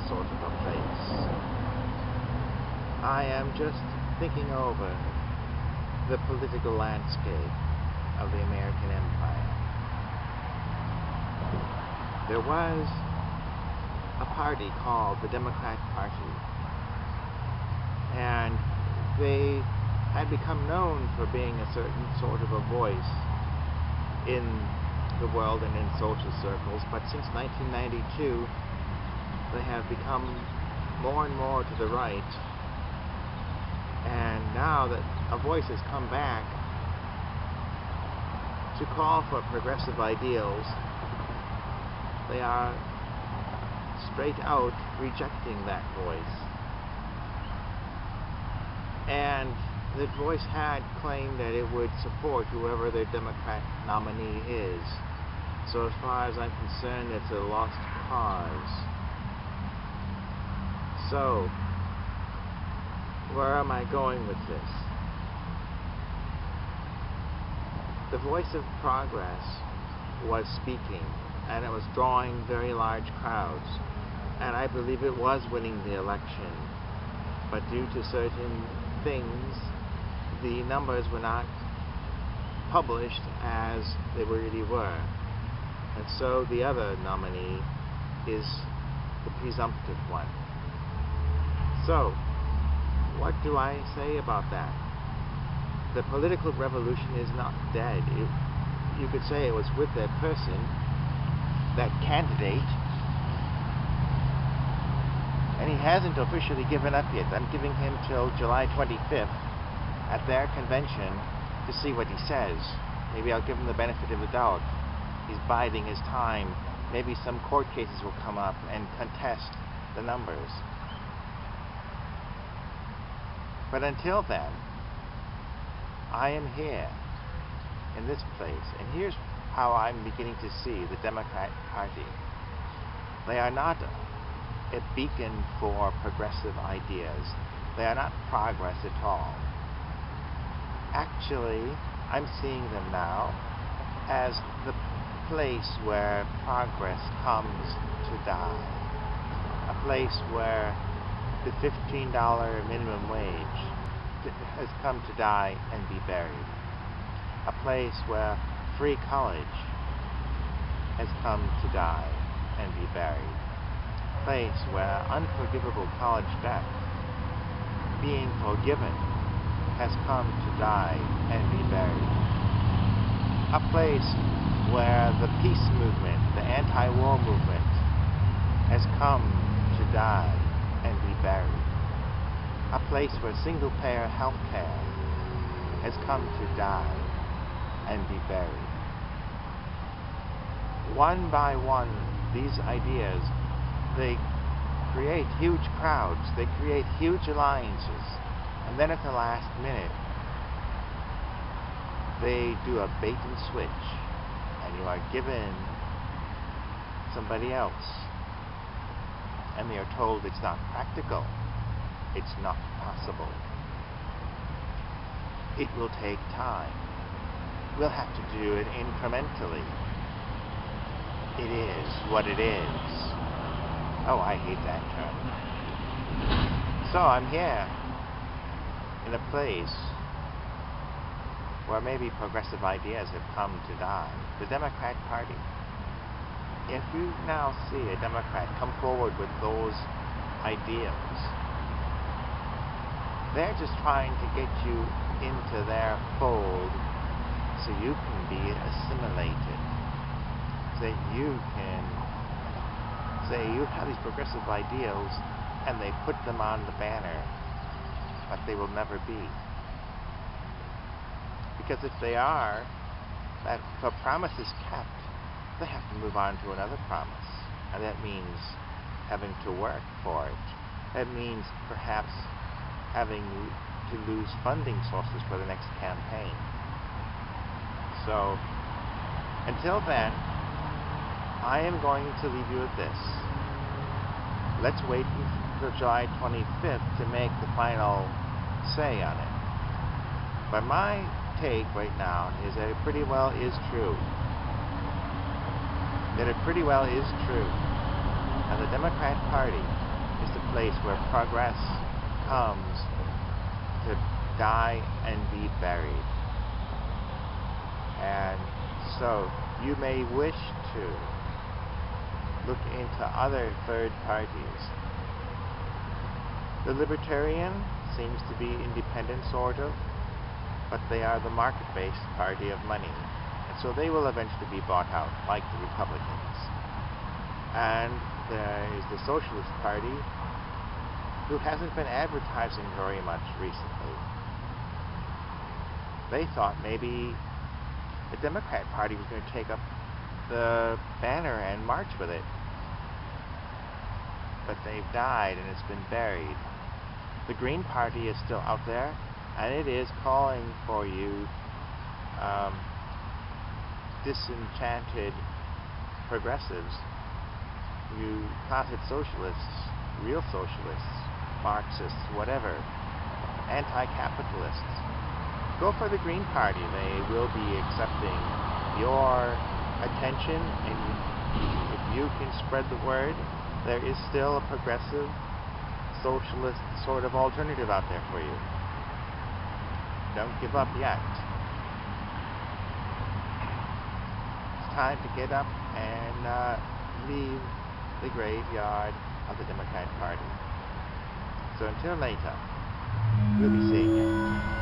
sort of a place. I am just thinking over the political landscape of the American Empire. There was a party called the Democrat Party, and they had become known for being a certain sort of a voice in the world and in social circles, but since 1992 they have become more and more to the right, and now that a voice has come back to call for progressive ideals, they are straight out rejecting that voice. And the voice had claimed that it would support whoever their Democrat nominee is. So as far as I'm concerned, it's a lost cause. So, where am I going with this? The voice of progress was speaking, and it was drawing very large crowds. And I believe it was winning the election. But due to certain things, the numbers were not published as they really were. And so the other nominee is the presumptive one. So, what do I say about that? The political revolution is not dead. You could say it was with that person, that candidate, and he hasn't officially given up yet. I'm giving him till July 25th at their convention to see what he says. Maybe I'll give him the benefit of the doubt. He's biding his time. Maybe some court cases will come up and contest the numbers. But until then, I am here in this place, and here's how I'm beginning to see the Democrat Party. They are not a beacon for progressive ideas. They are not progress at all. Actually, I'm seeing them now as the place where progress comes to die. A place where the $15 minimum wage has come to die and be buried. A place where free college has come to die and be buried. A place where unforgivable college debt, being forgiven, has come to die and be buried. A place where the peace movement, the anti-war movement, has come to die and be buried. A place where single-payer health care has come to die and be buried. One by one, these ideas, they create huge crowds, they create huge alliances, and then at the last minute, they do a bait and switch, and you are given somebody else. And they are told it's not practical, it's not possible. It will take time. We'll have to do it incrementally. It is what it is. Oh, I hate that term. So I'm here in a place where maybe progressive ideas have come to die. The Democrat Party. If you now see a Democrat come forward with those ideals, they're just trying to get you into their fold so you can be assimilated. So you can say you have these progressive ideals and they put them on the banner, but they will never be. Because if they are, that if a promise is kept, they have to move on to another promise. And that means having to work for it. That means perhaps having to lose funding sources for the next campaign. So, until then, I am going to leave you with this. Let's wait until July 25th to make the final say on it. But my take right now is that it pretty well is true. That it pretty well is true. And the Democrat Party is the place where progress comes to die and be buried. And so you may wish to look into other third parties. The Libertarian seems to be independent, sort of, but they are the market-based party of money. And so they will eventually be bought out, like the Republicans. And there is the Socialist Party, who hasn't been advertising very much recently. They thought maybe the Democrat Party was going to take up the banner and march with it. But they've died and it's been buried. The Green Party is still out there, and it is calling for you disenchanted progressives, you closet socialists, real socialists, Marxists, whatever, anti-capitalists. Go for the Green Party. They will be accepting your attention, and if you can spread the word, there is still a progressive, socialist sort of alternative out there for you. Don't give up yet. It's time to get up and leave the graveyard of the Democrat Party. So until later, we'll be seeing you.